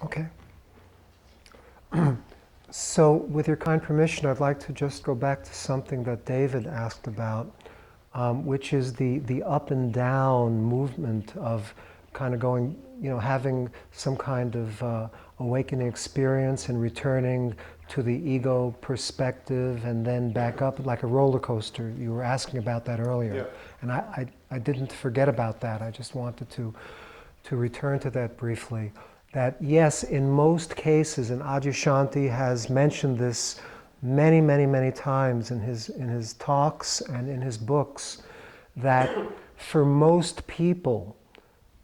Okay. So, with your kind permission, I'd like to just go back to something that David asked about, which is the up and down movement of kind of going, having some kind of awakening experience and returning to the ego perspective and then back up like a roller coaster. You were asking about that earlier. Yeah. And I didn't forget about that. I just wanted to return to that briefly. That yes, in most cases, and Adyashanti has mentioned this many, many, many times in his talks and in his books, that for most people,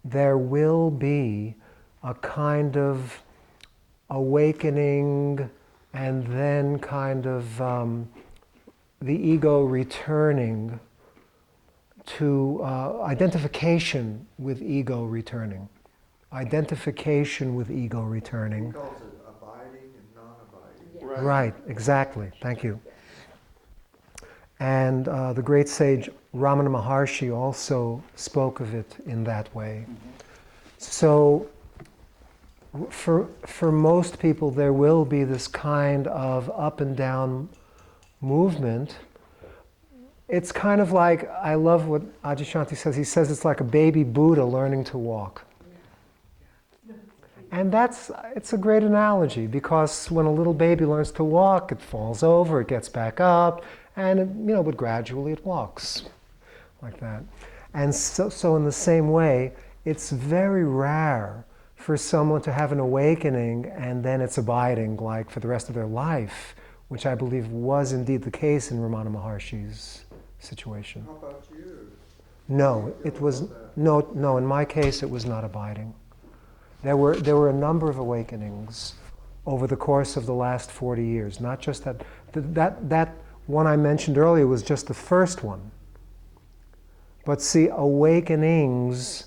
there will be a kind of awakening and then kind of the ego returning to identification with ego returning. Identification with ego returning. He calls it abiding and non-abiding. Right. Right, exactly. Thank you. And the great sage Ramana Maharshi also spoke of it in that way. So, for most people, there will be this kind of up and down movement. It's kind of like, I love what Adyashanti says. He says it's like a baby Buddha learning to walk. And it's a great analogy, because when a little baby learns to walk, it falls over, it gets back up, and but gradually it walks like that. And so in the same way, it's very rare for someone to have an awakening and then it's abiding like for the rest of their life, which I believe was indeed the case in Ramana Maharshi's situation. How about you? No, it was no. In my case, it was not abiding. There were a number of awakenings over the course of the last 40 years. Not just that one I mentioned earlier was just the first one. But see, awakenings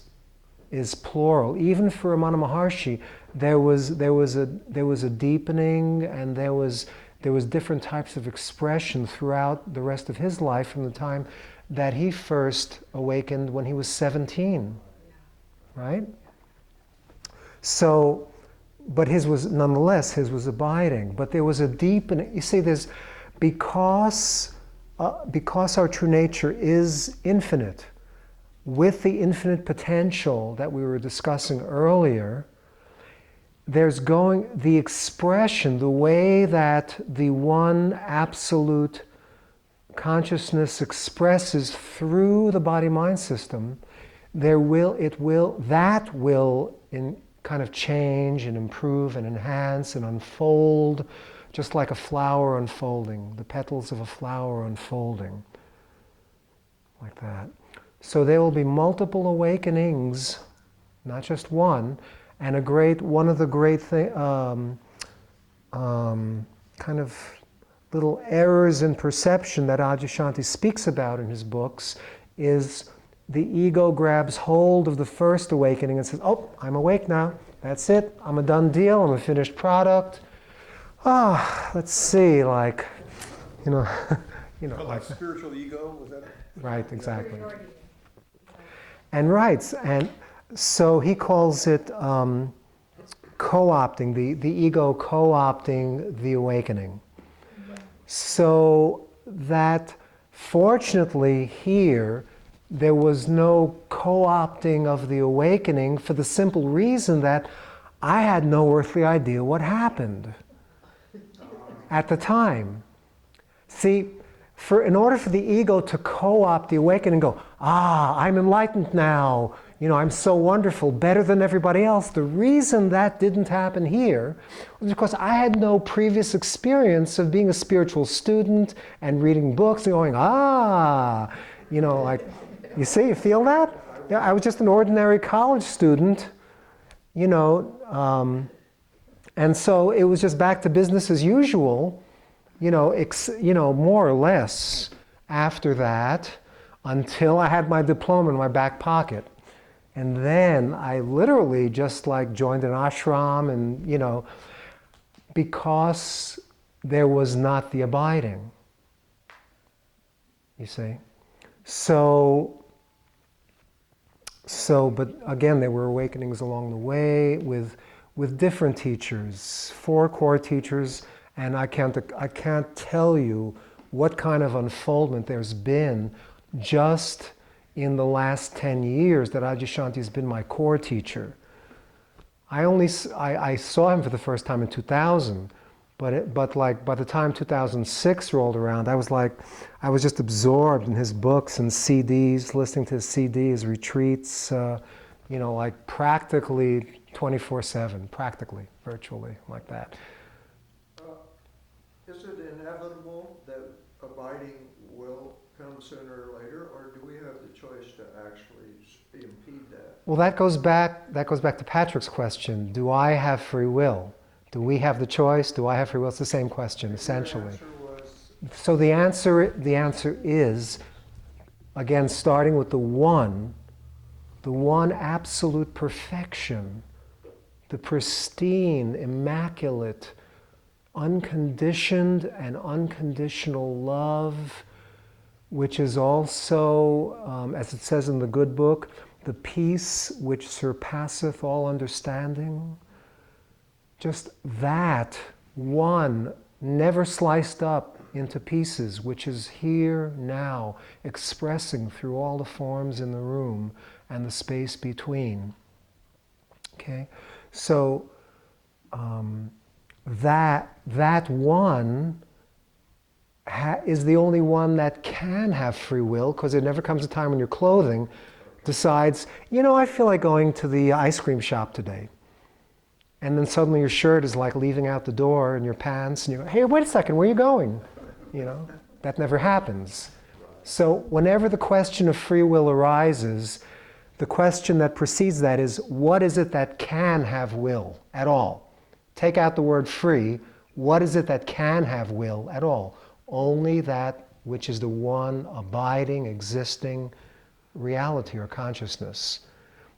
is plural. Even for Ramana Maharshi, there was a deepening, and there was different types of expression throughout the rest of his life from the time that he first awakened when he was 17, right? So, but his was abiding. But there was a deepening. You see, because our true nature is infinite, with the infinite potential that we were discussing earlier, the expression, the way that the one absolute consciousness expresses through the body-mind system, that will kind of change and improve and enhance and unfold, just like a flower unfolding, the petals of a flower unfolding, like that. So there will be multiple awakenings, not just one, and one of the great kind of little errors in perception that Adyashanti speaks about in his books is the ego grabs hold of the first awakening and says, "Oh, I'm awake now. That's it. I'm a done deal. I'm a finished product. Let's see, like, Like spiritual ego, was that it? Right, exactly." And so he calls it co-opting, the ego co-opting the awakening. So that fortunately here, there was no co-opting of the awakening for the simple reason that I had no earthly idea what happened at the time. See, in order for the ego to co-opt the awakening and go, I'm enlightened now, I'm so wonderful, better than everybody else, the reason that didn't happen here was because I had no previous experience of being a spiritual student and reading books and going, like, you see, you feel that? Yeah, I was just an ordinary college student, and so it was just back to business as usual, more or less after that, until I had my diploma in my back pocket. And then I literally just like joined an ashram and, because there was not the abiding, you see. So, but again, there were awakenings along the way with with different teachers, 4 core teachers, and I can't tell you what kind of unfoldment there's been just in the last 10 years that Adyashanti has been my core teacher. I saw him for the first time in 2000, but like by the time 2006 rolled around, I was just absorbed in his books and CDs, listening to his CDs, retreats, like practically 24/7, practically, virtually, like that. Is it inevitable that abiding will come sooner or later, or do we have the choice to actually impede that? Well, that goes back to Patrick's question. Do I have free will? Do we have the choice? Do I have free will? It's the same question, essentially. Your answer was, So the answer is, again, starting with the one absolute perfection, the pristine, immaculate, unconditioned and unconditional love, which is also, as it says in the good book, the peace which surpasseth all understanding. Just that one, never sliced up into pieces, which is here now, expressing through all the forms in the room and the space between. Okay? So that one is the only one that can have free will, because there never comes a time when your clothing decides, I feel like going to the ice cream shop today. And then suddenly your shirt is like leaving out the door and your pants, and you go, hey, wait a second, where are you going? That never happens. So whenever the question of free will arises, the question that precedes that is, what is it that can have will at all? Take out the word free. What is it that can have will at all? Only that which is the one abiding, existing reality or consciousness,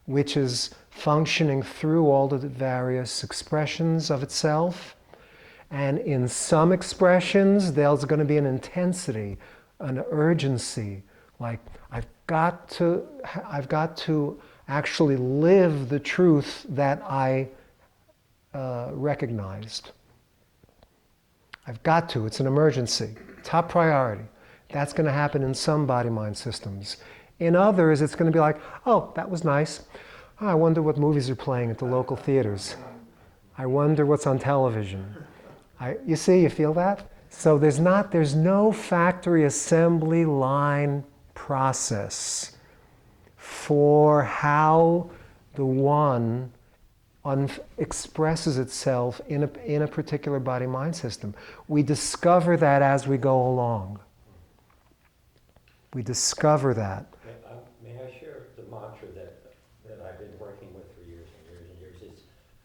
which is functioning through all the various expressions of itself. And in some expressions, there's going to be an intensity, an urgency, like I've got to actually live the truth that I recognized. I've got to. It's an emergency. Top priority. That's going to happen in some body-mind systems. In others, it's going to be like, oh, that was nice. Oh, I wonder what movies are playing at the local theaters. I wonder what's on television. You see, you feel that? So there's no factory assembly line process for how the one expresses itself in a particular body-mind system. We discover that as we go along. We discover that. May I share the mantra that I've been working with for years and years and years? It's,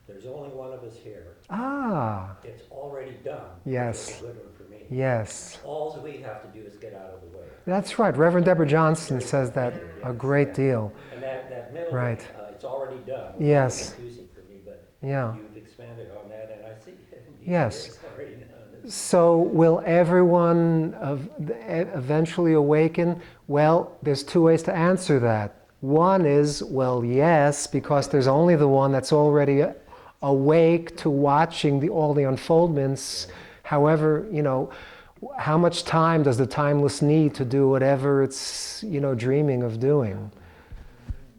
there's only one of us here. Ah. It's already done. Yes. It's a good one for me. Yes. All we have to do is get out of the way. That's right. Reverend Deborah Johnson says that a great deal. And that middle, right. It's already done. Yes. It's confusing for me, but yeah. you've expanded on that, and I see yes. It's already done. So will everyone eventually awaken? Well, there's 2 ways to answer that. One is, well, yes, because there's only the one that's already awake to watching all the unfoldments. However, how much time does the timeless need to do whatever it's, dreaming of doing?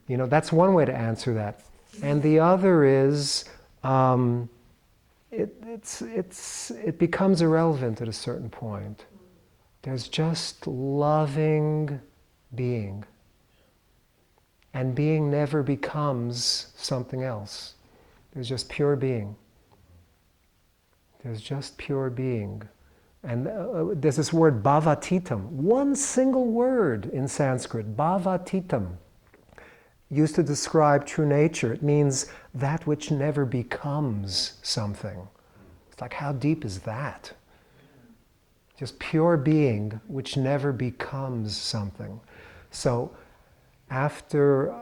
That's one way to answer that. And the other is, it becomes irrelevant at a certain point. There's just loving being. And being never becomes something else. There's just pure being. There's just pure being. And there's this word bhavatitam, one single word in Sanskrit, bhavatitam, used to describe true nature. It means that which never becomes something. It's like, how deep is that? Just pure being which never becomes something. So after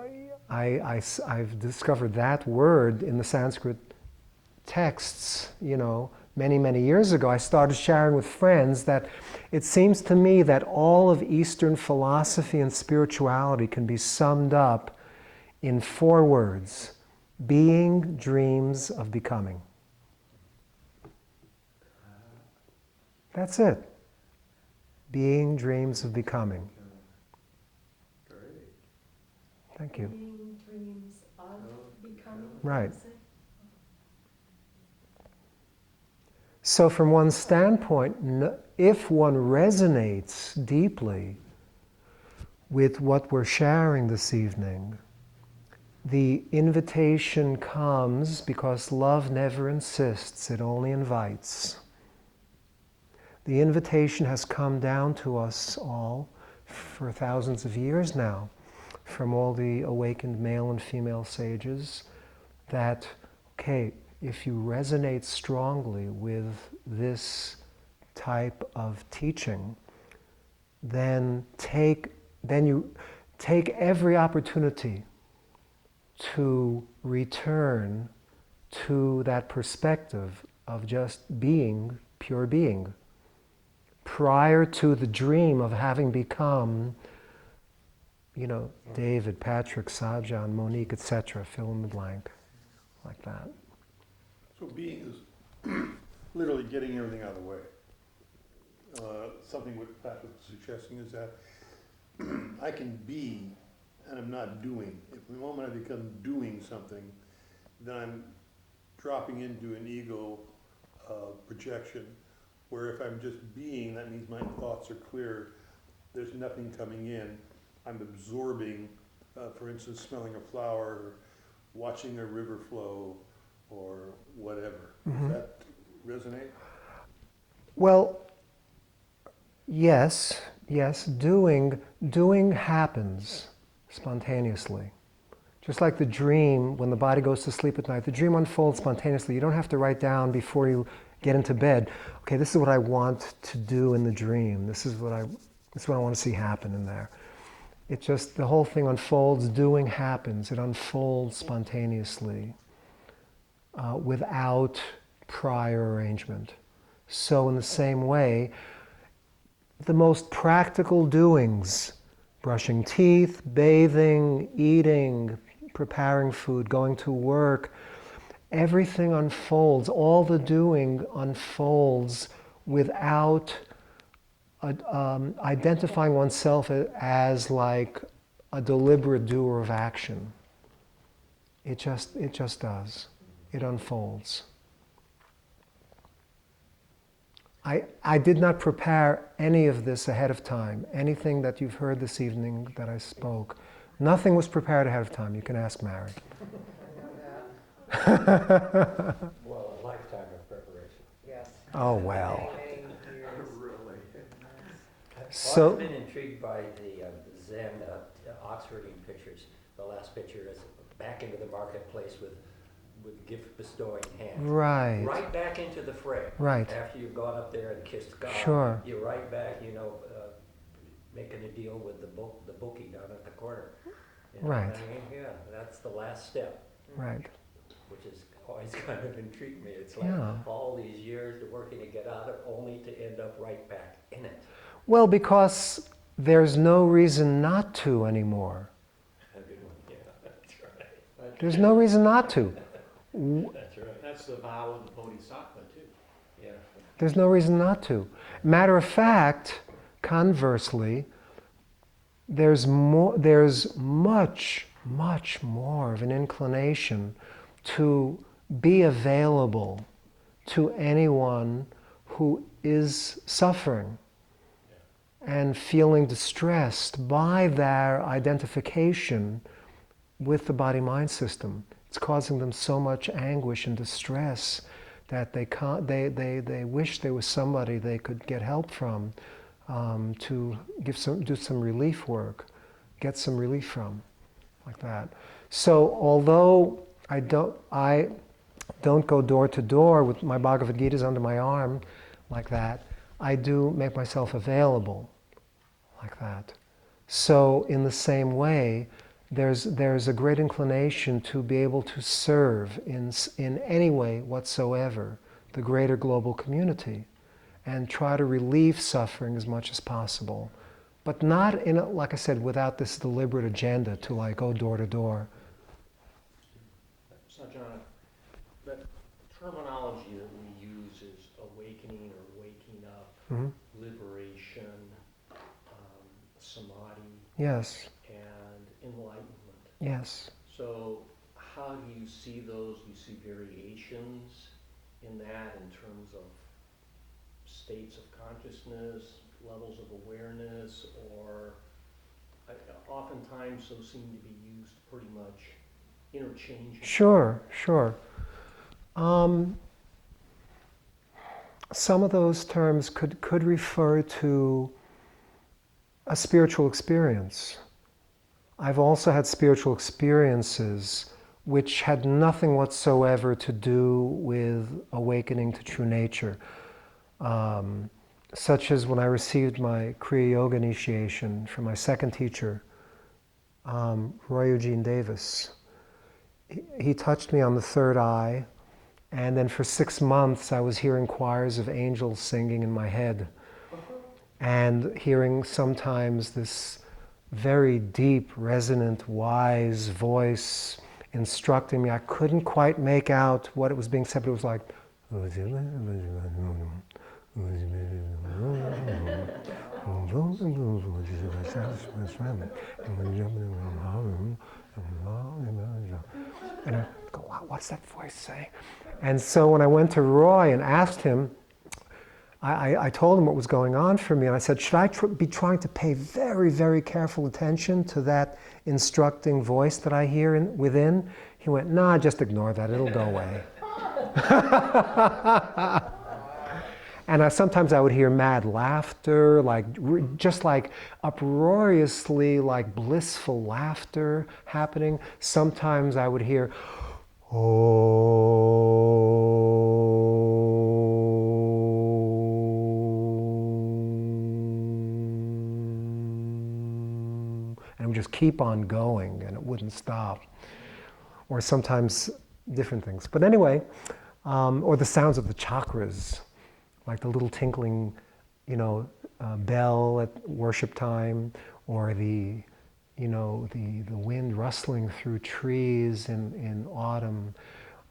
I've discovered that word in the Sanskrit texts, many, many years ago, I started sharing with friends that it seems to me that all of Eastern philosophy and spirituality can be summed up in 4 words. Being dreams of becoming. That's it. Being dreams of becoming. Great. Thank you. Being dreams of becoming. Right. is it? So from one standpoint, if one resonates deeply with what we're sharing this evening, the invitation comes because love never insists, it only invites. The invitation has come down to us all for thousands of years now, from all the awakened male and female sages, that, okay, if you resonate strongly with this type of teaching, then you take every opportunity to return to that perspective of just being, pure being, prior to the dream of having become, David, Patrick, Sajohn, Monique, etc., fill in the blank, like that. So being is literally getting everything out of the way. Something what Pat was suggesting is that I can be and I'm not doing. If the moment I become doing something, then I'm dropping into an ego projection, where if I'm just being, that means my thoughts are clear, there's nothing coming in. I'm absorbing, for instance, smelling a flower, or watching a river flow, or whatever. Does that resonate? Well, yes, doing happens spontaneously. Just like the dream, when the body goes to sleep at night, the dream unfolds spontaneously. You don't have to write down before you get into bed, okay, this is what I want to do in the dream. This is what I want to see happen in there. It just, the whole thing unfolds, doing happens. It unfolds spontaneously without prior arrangement. So in the same way, the most practical doings, brushing teeth, bathing, eating, preparing food, going to work, everything unfolds, all the doing unfolds without identifying oneself as like a deliberate doer of action. It just does. It unfolds. I did not prepare any of this ahead of time. Anything that you've heard this evening that I spoke, nothing was prepared ahead of time. You can ask Mary. Well, a lifetime of preparation. Yes. Oh, well. Many, many years. Really. So- I've been intrigued by the Zen Oxfording pictures. The last picture is back into the marketplace with gift bestowing hands. Right. Right back into the fray. Right. After you've gone up there and kissed God. Sure. You're right back, making a deal with the bookie down at the corner. You know Right. what I mean? Yeah, that's the last step, Right. which has always kind of intrigued me. It's like Yeah. all these years working to get out of it, only to end up right back in it. Well, because there's no reason not to anymore. A good one, yeah, that's right. There's no reason not to. That's right. That's the vow of the Bodhisattva too. Yeah. There's no reason not to. Matter of fact, conversely, there's much more of an inclination to be available to anyone who is suffering and feeling distressed by their identification with the body-mind system. It's causing them so much anguish and distress that they wish there was somebody they could get help from, to do some relief work, get some relief from, like that. So although I don't go door to door with my Bhagavad-Gitas under my arm like that, I do make myself available like that. So in the same way, there's a great inclination to be able to serve in any way whatsoever the greater global community and try to relieve suffering as much as possible, but not like I said, without this deliberate agenda to like go door to door. Sajohn, that terminology that we use is awakening or waking up, Mhm. liberation, samadhi, Yes, and enlightenment. yes. So how do you see those? Do you see variations in that in terms of states of consciousness, levels of awareness, or oftentimes those seem to be used pretty much interchangeably? Sure, sure. Some of those terms could refer to a spiritual experience. I've also had spiritual experiences which had nothing whatsoever to do with awakening to true nature. Such as when I received my Kriya Yoga initiation from my second teacher, Roy Eugene Davis. He touched me on the third eye, and then for 6 months I was hearing choirs of angels singing in my head, and hearing sometimes this very deep, resonant, wise voice instructing me. I couldn't quite make out what it was being said, but it was like, and I go, wow, what's that voice saying? And so when I went to Roy and asked him, I told him what was going on for me, and I said, should I be trying to pay very, very careful attention to that instructing voice that I hear within? He went, nah, just ignore that, it'll go away. And sometimes I would hear mad laughter, just like uproariously, like blissful laughter happening. Sometimes I would hear, and it would just keep on going, and it wouldn't stop. Or sometimes different things. But anyway, or the sounds of the chakras, like the little tinkling, bell at worship time, or the wind rustling through trees in autumn,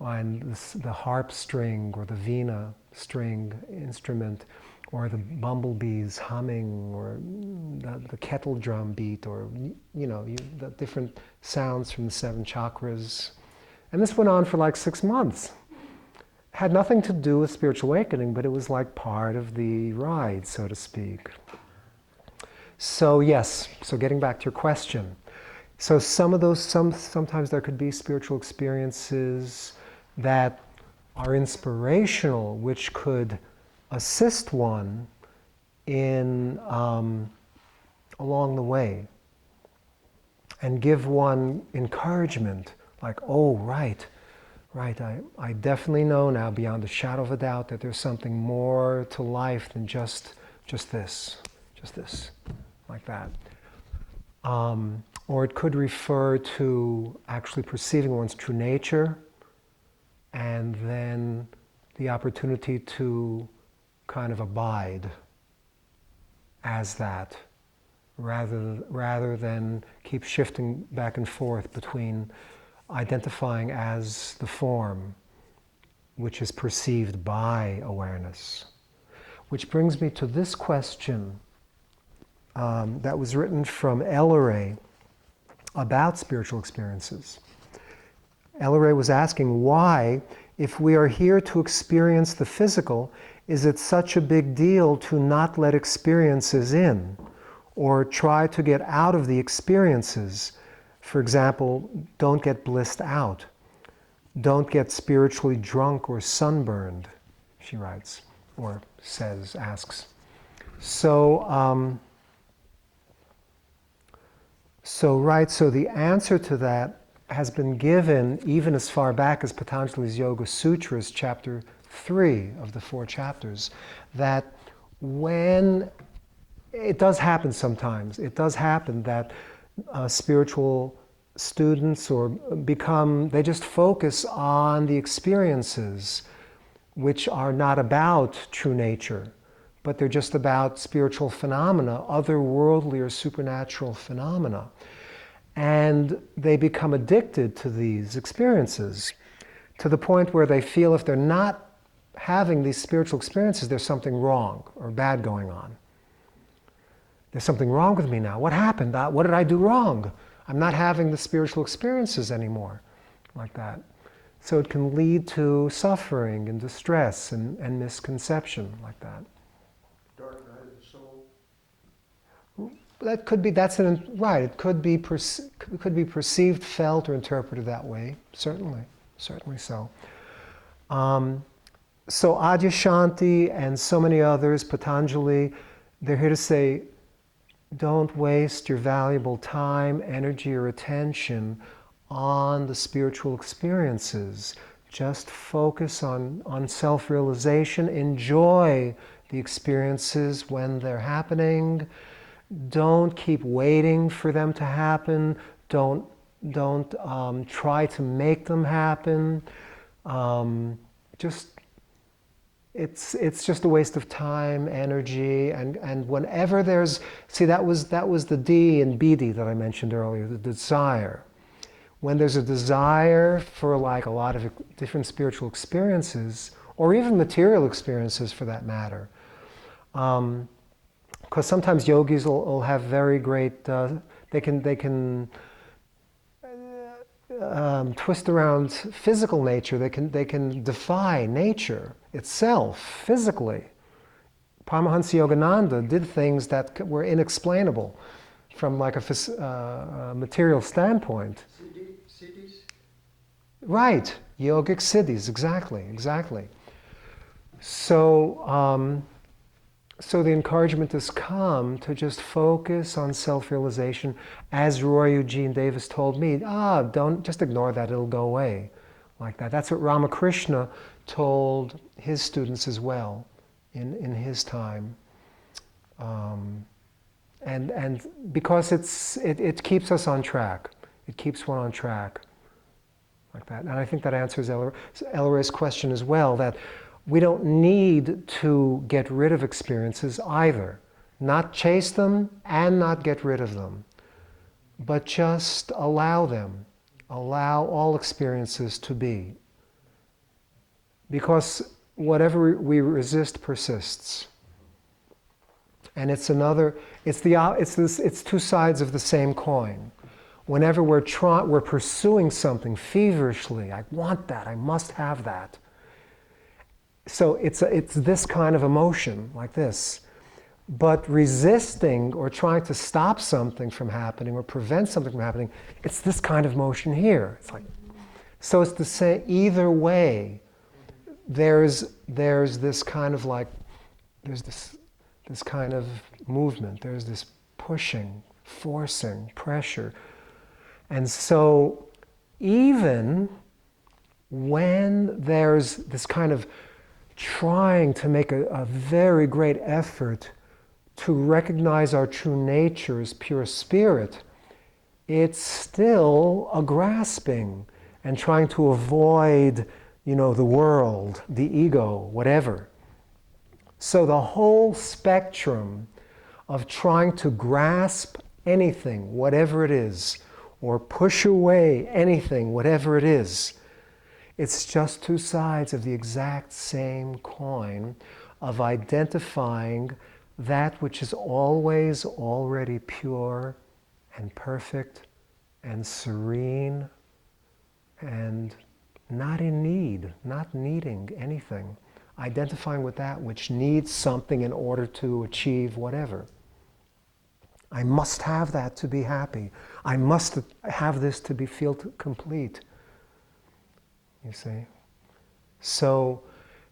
and the harp string or the veena string instrument, or the bumblebees humming, or the kettle drum beat, or the different sounds from the 7 chakras. And this went on for like 6 months. Had nothing to do with spiritual awakening, but it was like part of the ride, so to speak. So yes, so getting back to your question. So some of those, sometimes there could be spiritual experiences that are inspirational, which could assist one in along the way and give one encouragement, like, oh, right, I definitely know now beyond a shadow of a doubt that there's something more to life than just this, like that. Or it could refer to actually perceiving one's true nature, and then the opportunity to kind of abide as that, rather than keep shifting back and forth between identifying as the form which is perceived by awareness. Which brings me to this question that was written from Elleray about spiritual experiences. Elleray was asking why, if we are here to experience the physical, is it such a big deal to not let experiences in, or try to get out of the experiences? For example, don't get blissed out. Don't get spiritually drunk or sunburned, she writes, or says, asks. So the answer to that has been given even as far back as Patanjali's Yoga Sutras, chapter 3 of the 4 chapters, that when it does happen sometimes, it does happen that spiritual students they just focus on the experiences which are not about true nature, but they're just about spiritual phenomena, otherworldly or supernatural phenomena. And they become addicted to these experiences. to the point where they feel if they're not having these spiritual experiences, there's something wrong or bad going on. There's something wrong with me now. What happened? What did I do wrong? I'm not having the spiritual experiences anymore, like that. So it can lead to suffering and distress and misconception, like that. Dark night of the soul. That could be, right, it could be perceived, felt, or interpreted that way, certainly so. So Adyashanti and so many others, Patanjali, they're here to say, don't waste your valuable time, energy, or attention on the spiritual experiences. Just focus on self-realization. Enjoy the experiences when they're happening. Don't keep waiting for them to happen. Don't try to make them happen. It's just a waste of time, energy, and whenever there's, see, that was the D in BD that I mentioned earlier, the desire. When there's a desire for like a lot of different spiritual experiences, or even material experiences for that matter, because sometimes yogis will have very great, they can twist around physical nature. They can defy nature itself physically. Paramahansa Yogananda did things that were inexplainable from like a material standpoint. Siddhis? Right, yogic siddhis, exactly. So, so the encouragement has come to just focus on self-realization, as Roy Eugene Davis told me. Don't just ignore that; it'll go away, like that. That's what Ramakrishna told his students as well, in his time, and because it keeps us on track. It keeps one on track, like that. And I think that answers Ella Ray's question as well. That we don't need to get rid of experiences either. Not chase them and not get rid of them. But just allow them. Allow all experiences to be. Because whatever we resist persists. And it's two sides of the same coin. Whenever we're pursuing something feverishly, I want that, I must have that. So it's this kind of emotion, like this. But resisting or trying to stop something from happening or prevent something from happening, it's this kind of motion here. It's like, so it's the same, either way, there's this kind of like, there's this kind of movement, there's this pushing, forcing, pressure. And so even when there's this kind of trying to make a very great effort to recognize our true nature as pure spirit, it's still a grasping and trying to avoid, the world, the ego, whatever. So the whole spectrum of trying to grasp anything, whatever it is, or push away anything, whatever it is, it's just two sides of the exact same coin of identifying that which is always already pure and perfect and serene and not in need, not needing anything. Identifying with that which needs something in order to achieve whatever. I must have that to be happy. I must have this to feel complete. You see? So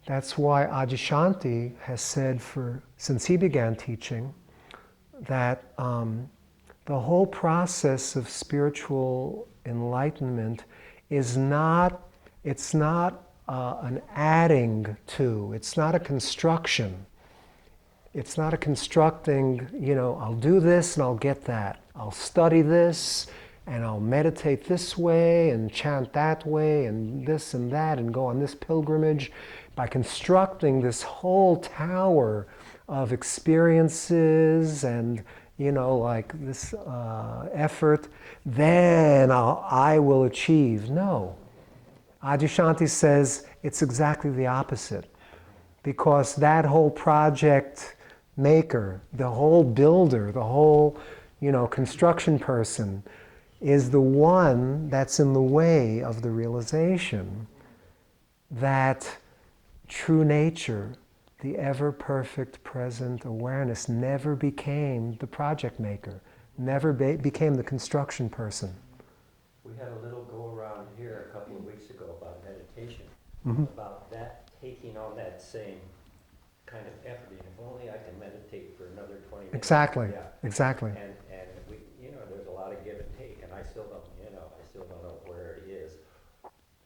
that's why Adyashanti has said since he began teaching that the whole process of spiritual enlightenment is not an adding to, it's not a construction. It's not a constructing, I'll do this and I'll get that. I'll study this and I'll meditate this way and chant that way and this and that and go on this pilgrimage. By constructing this whole tower of experiences and, like this effort, then I will achieve. No. Adyashanti says it's exactly the opposite, because that whole project maker, the whole builder, the whole, construction person is the one that's in the way of the realization that true nature, the ever-perfect present awareness, never became the project maker, never became the construction person. We had a little go-around here a couple of weeks ago about meditation, about that taking on that same kind of effort. If only I can meditate for another 20 minutes. Exactly, Yeah. exactly. And we, there's a lot of give and take, and I still don't know where it is.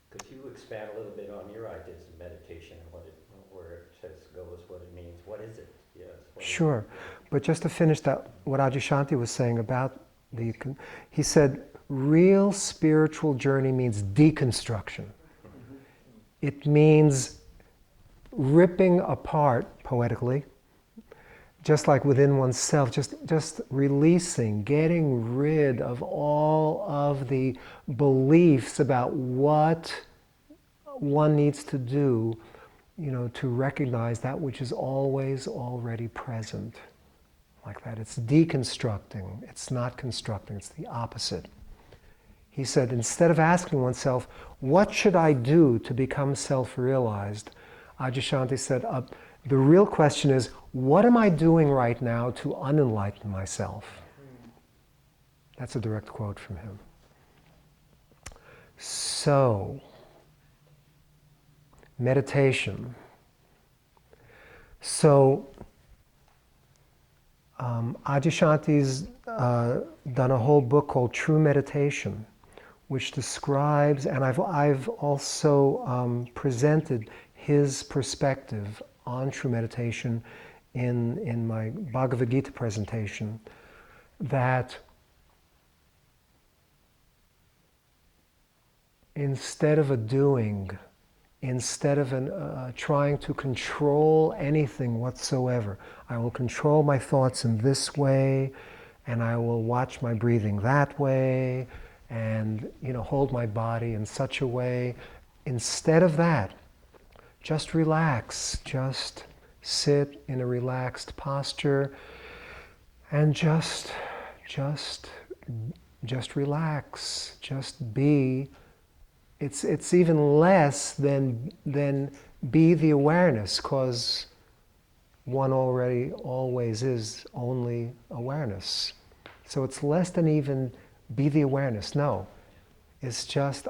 Could you expand a little bit on your ideas of meditation and where it goes, what it means, what is it? Yes. Sure, but just to finish that, what Adyashanti was saying about he said, real spiritual journey means deconstruction. It means ripping apart, poetically, just like within oneself, just releasing, getting rid of all of the beliefs about what one needs to do, to recognize that which is always already present. Like that. It's deconstructing. It's not constructing. It's the opposite. He said, instead of asking oneself, what should I do to become self-realized? Adyashanti said, the real question is, what am I doing right now to unenlighten myself? That's a direct quote from him. So, meditation. So, Adyashanti's done a whole book called True Meditation, which describes, and I've also presented his perspective on true meditation in my Bhagavad-Gita presentation, that instead of a doing, instead of trying to control anything whatsoever, I will control my thoughts in this way, and I will watch my breathing that way, and hold my body in such a way. Instead of that, just relax, just sit in a relaxed posture, and just relax, just be. It's even less than be the awareness, because one already always is only awareness. So it's less than even be the awareness. No, it's just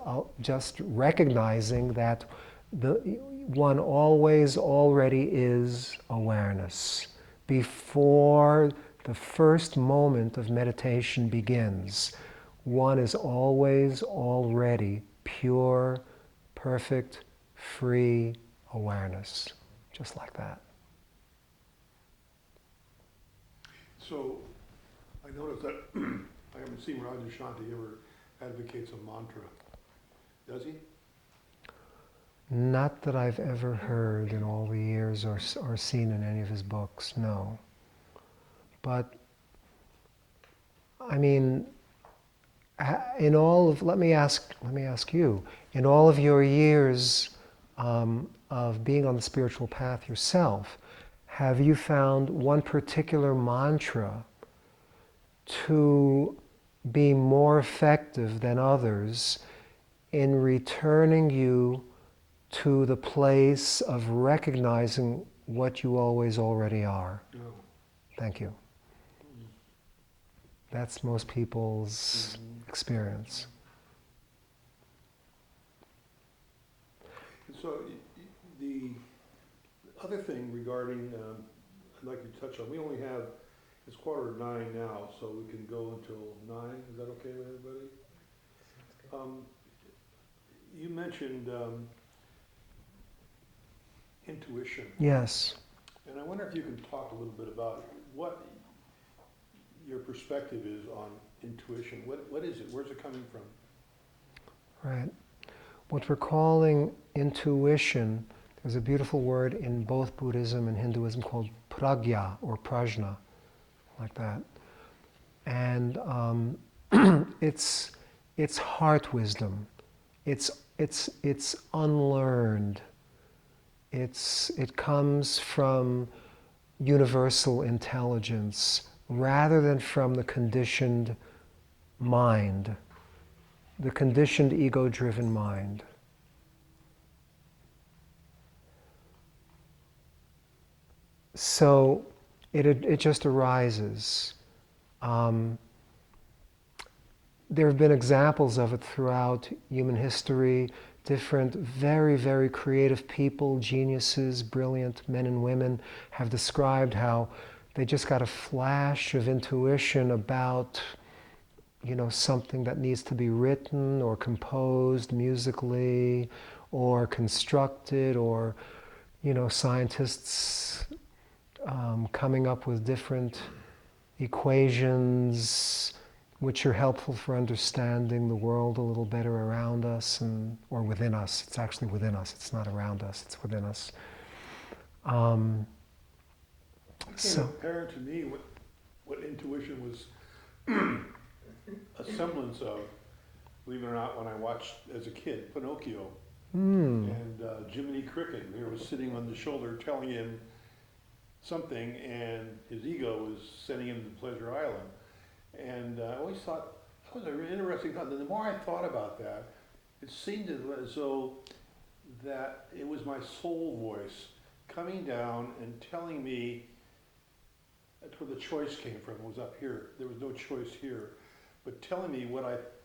recognizing that one always already is awareness. Before the first moment of meditation begins, one is always already pure, perfect, free awareness, just like that. So, I noticed that I haven't seen where Adyashanti ever advocates a mantra. Does he? Not that I've ever heard in all the years or seen in any of his books, no. But, I mean, in all of, let me ask you, in all of your years of being on the spiritual path yourself, have you found one particular mantra to be more effective than others in returning you to the place of recognizing what you always already are? No. Thank you. That's most people's experience. And so the other thing regarding, I'd like to touch on, we only have, it's 8:45 now, so we can go until 9. Is that okay with everybody? You mentioned intuition. Yes. And I wonder if you can talk a little bit about what your perspective is on intuition. What is it? Where's it coming from? Right. What we're calling intuition, there's a beautiful word in both Buddhism and Hinduism called pragya or prajna, like that. And it's heart wisdom. it's unlearned. It comes from universal intelligence rather than from the conditioned mind, the conditioned ego-driven mind. So it just arises. There have been examples of it throughout human history. Different, very, very creative people, geniuses, brilliant men and women have described how they just got a flash of intuition about, something that needs to be written or composed musically or constructed, or, scientists coming up with different equations which are helpful for understanding the world a little better around us or within us. It's actually within us. It's not around us. It's within us. It became apparent to me what intuition was a semblance of, believe it or not, when I watched as a kid Pinocchio. And Jiminy Cricket here was sitting on the shoulder telling him something, and his ego was sending him to Pleasure Island. And I always thought, that was an interesting thought. And the more I thought about that, it seemed as though that it was my soul voice coming down and telling me, that's where the choice came from, was up here. There was no choice here. But telling me what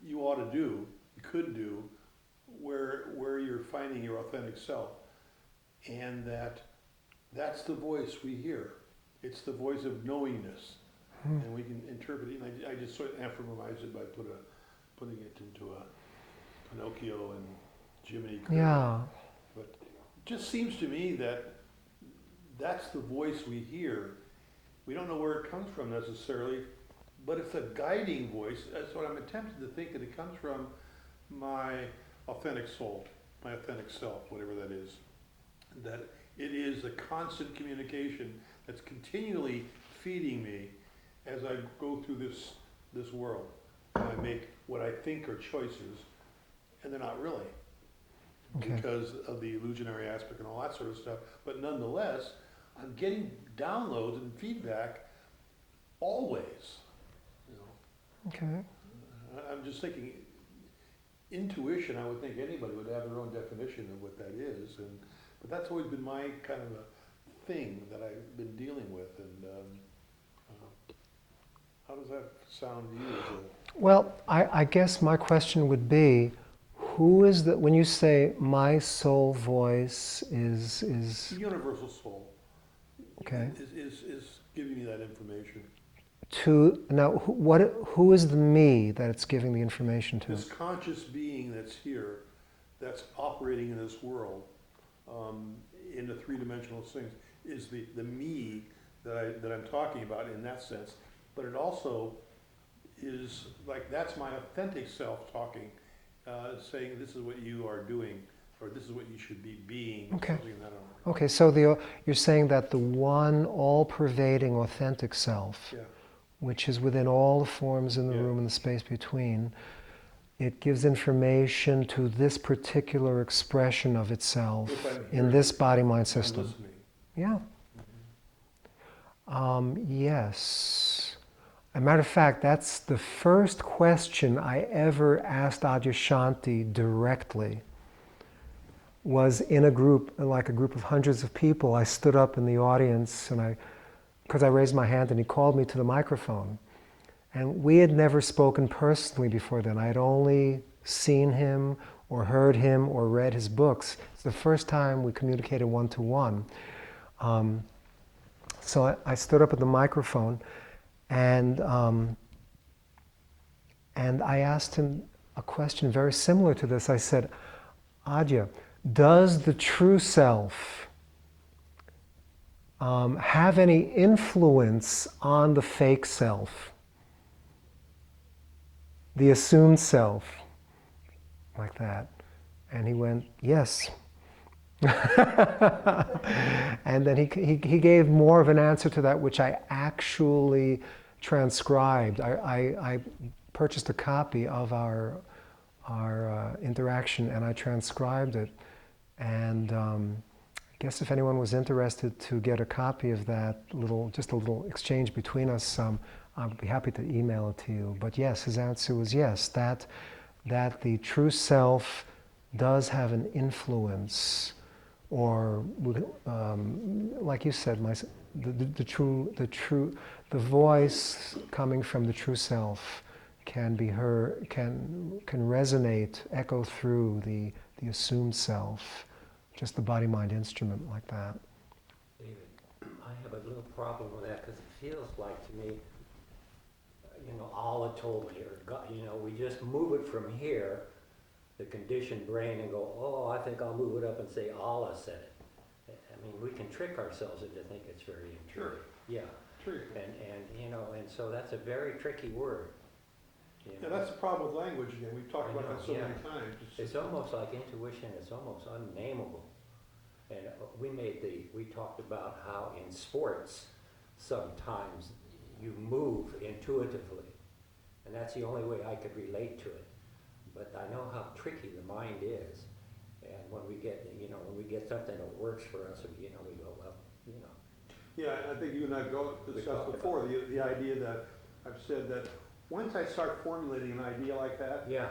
you ought to do, you could do, where you're finding your authentic self. And that's the voice we hear. It's the voice of knowingness. And we can interpret it. And I just sort of amphorized it by putting it into a Pinocchio and Jiminy Cricket. Yeah. But it just seems to me that that's the voice we hear. We don't know where it comes from necessarily, but it's a guiding voice. That's what I'm attempting to think, that it comes from my authentic soul, my authentic self, whatever that is. That it is a constant communication that's continually feeding me as I go through this world. And I make what I think are choices, and they're not really. Okay. Because of the illusionary aspect and all that sort of stuff. But nonetheless, I'm getting downloads and feedback always. Okay. I'm just thinking, intuition, I would think anybody would have their own definition of what that is. But that's always been my kind of a thing that I've been dealing with. And how does that sound to you? Well, I guess my question would be, who is the, when you say my soul voice is the universal soul. Okay. Is giving me that information. Now, who is the me that it's giving the information to? This conscious being that's here, that's operating in this world, in the three-dimensional things, is the me that I'm talking about in that sense. But it also is like, that's my authentic self talking, saying this is what you are doing, or this is what you should be being. Okay. That okay, so you're saying that the one all-pervading authentic self, yeah. which is within all the forms in the room and the space between, it gives information to this particular expression of itself in this body-mind system. Yeah. Yes. As a matter of fact, that's the first question I ever asked Adyashanti directly. Was in a group, like a group of hundreds of people. I stood up in the audience, and because I raised my hand, and he called me to the microphone. And we had never spoken personally before then. I had only seen him, or heard him, or read his books. It's the first time we communicated one-to-one. So I stood up at the microphone, and I asked him a question very similar to this. I said, Adya, does the true self have any influence on the fake self, the assumed self, like that? And he went, yes. And then he gave more of an answer to that, which I actually transcribed. I purchased a copy of our interaction, and I transcribed it. And I guess if anyone was interested to get a copy of that just a little exchange between us, I would be happy to email it to you. But yes, his answer was yes, that the true self does have an influence, or like you said, the voice coming from the true self can be heard, can resonate, echo through the assumed self, just the body-mind instrument like that. David, I have a little problem with that because it feels like to me, Allah told me, or God, we just move it from here, the conditioned brain, and go, oh, I think I'll move it up and say Allah said it. I mean, we can trick ourselves into thinking it's very intuitive. Sure. Yeah. True. And so that's a very tricky word. Yeah, that's the problem with language again. We've talked about that so many times. It's almost like intuition. It's almost unnameable. And we talked about how in sports, sometimes you move intuitively. And that's the only way I could relate to it. But I know how tricky the mind is. And when we get something that works for us, we go, well. Yeah, and I think you and I discussed before the idea that I've said that once I start formulating an idea like that, Yeah.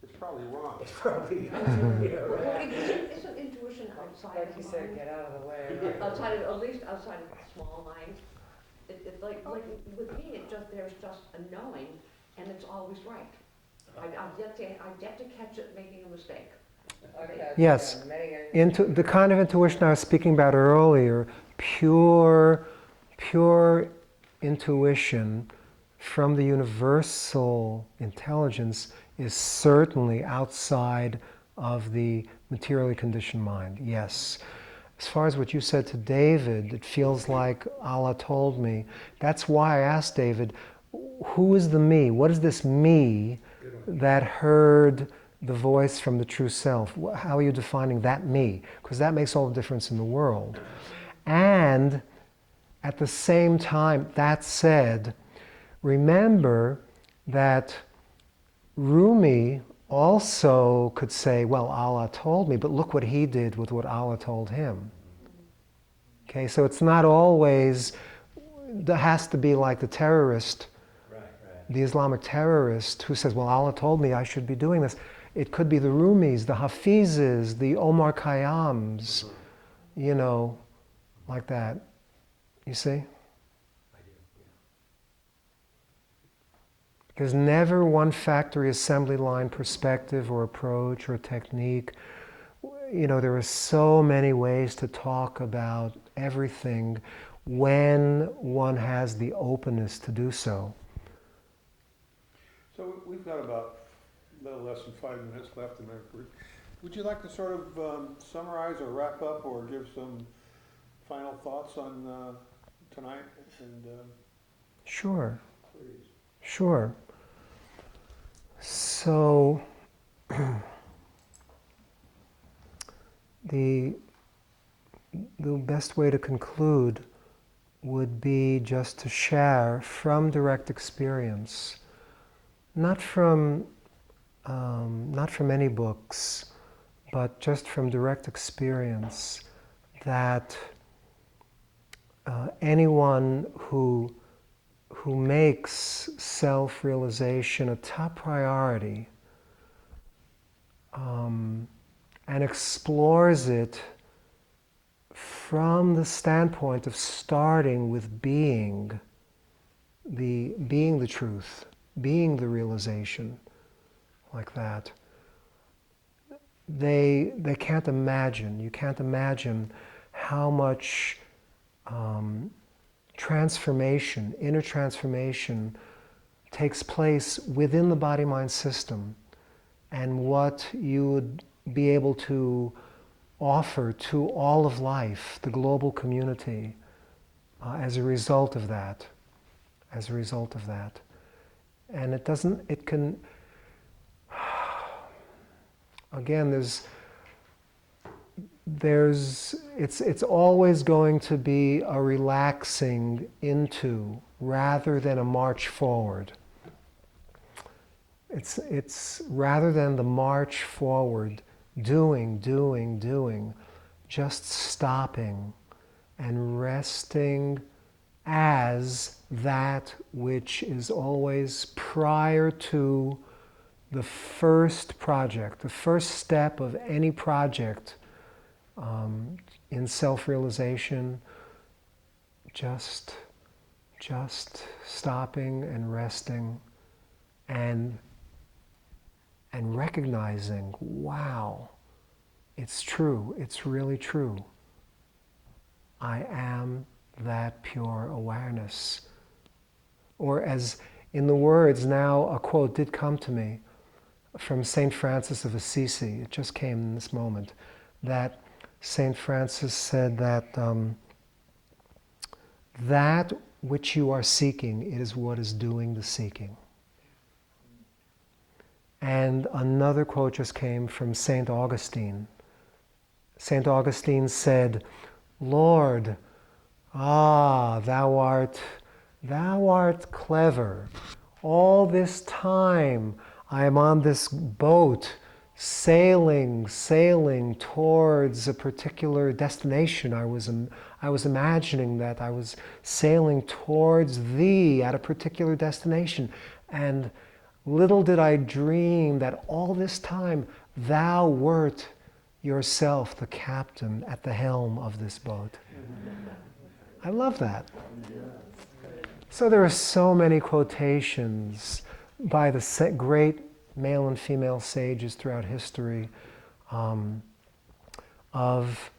it's probably wrong. It's probably, right. Isn't intuition outside Like of you the said, mind? get out of the way. Outside of, at least outside of the small mind. It's like with me, there's just a knowing, and it's always right. I've yet to catch it making a mistake. Okay, Yes. yeah, many The kind of intuition I was speaking about earlier, pure intuition from the universal intelligence, is certainly outside of the materially conditioned mind. Yes. As far as what you said to David, it feels like Allah told me. That's why I asked David, who is the me? What is this me that heard the voice from the true self? How are you defining that me? Because that makes all the difference in the world. And at the same time, that said, remember that Rumi also could say, well, Allah told me, but look what he did with what Allah told him. Okay, so it's not always, there has to be like the terrorist, Right. the Islamic terrorist who says, well, Allah told me I should be doing this. It could be the Rumis, the Hafizes, the Omar Khayyams, like that. You see? I do, yeah. There's never one factory assembly line perspective or approach or technique. There are so many ways to talk about everything when one has the openness to do so. So we've got about a little less than 5 minutes left in our group. Would you like to sort of summarize or wrap up or give some final thoughts on tonight? And Sure. please. Sure. So, the best way to conclude would be just to share from direct experience, not from any books, but just from direct experience, that anyone who makes self-realization a top priority and explores it from the standpoint of starting with being the truth, being the realization, like that. They can't imagine. You can't imagine how much transformation, inner transformation, takes place within the body-mind system, and what you would be able to offer to all of life, the global community, as a result of that. And it can, again, it's always going to be a relaxing into rather than a march forward. It's rather than the march forward, doing, just stopping and resting as that which is always prior to the first project, the first step of any project in self-realization, just stopping and resting and recognizing, wow, it's true, it's really true. I am that pure awareness. Or as in the words, now a quote did come to me from St. Francis of Assisi, it just came in this moment, that St. Francis said that that which you are seeking is what is doing the seeking. And another quote just came from St. Augustine. St. Augustine said, Lord, thou art clever. All this time I am on this boat, sailing towards a particular destination. I was imagining that I was sailing towards thee at a particular destination. And little did I dream that all this time thou wert yourself the captain at the helm of this boat. I love that. So there are so many quotations by the great male and female sages throughout history of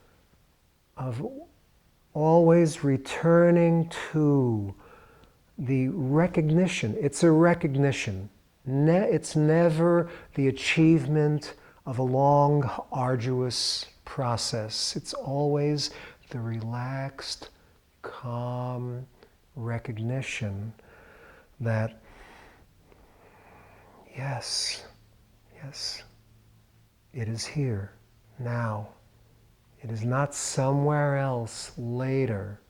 always returning to the recognition. It's a recognition. It's never the achievement of a long, arduous process. It's always the relaxed, calm recognition that, yes, it is here, now. It is not somewhere else later.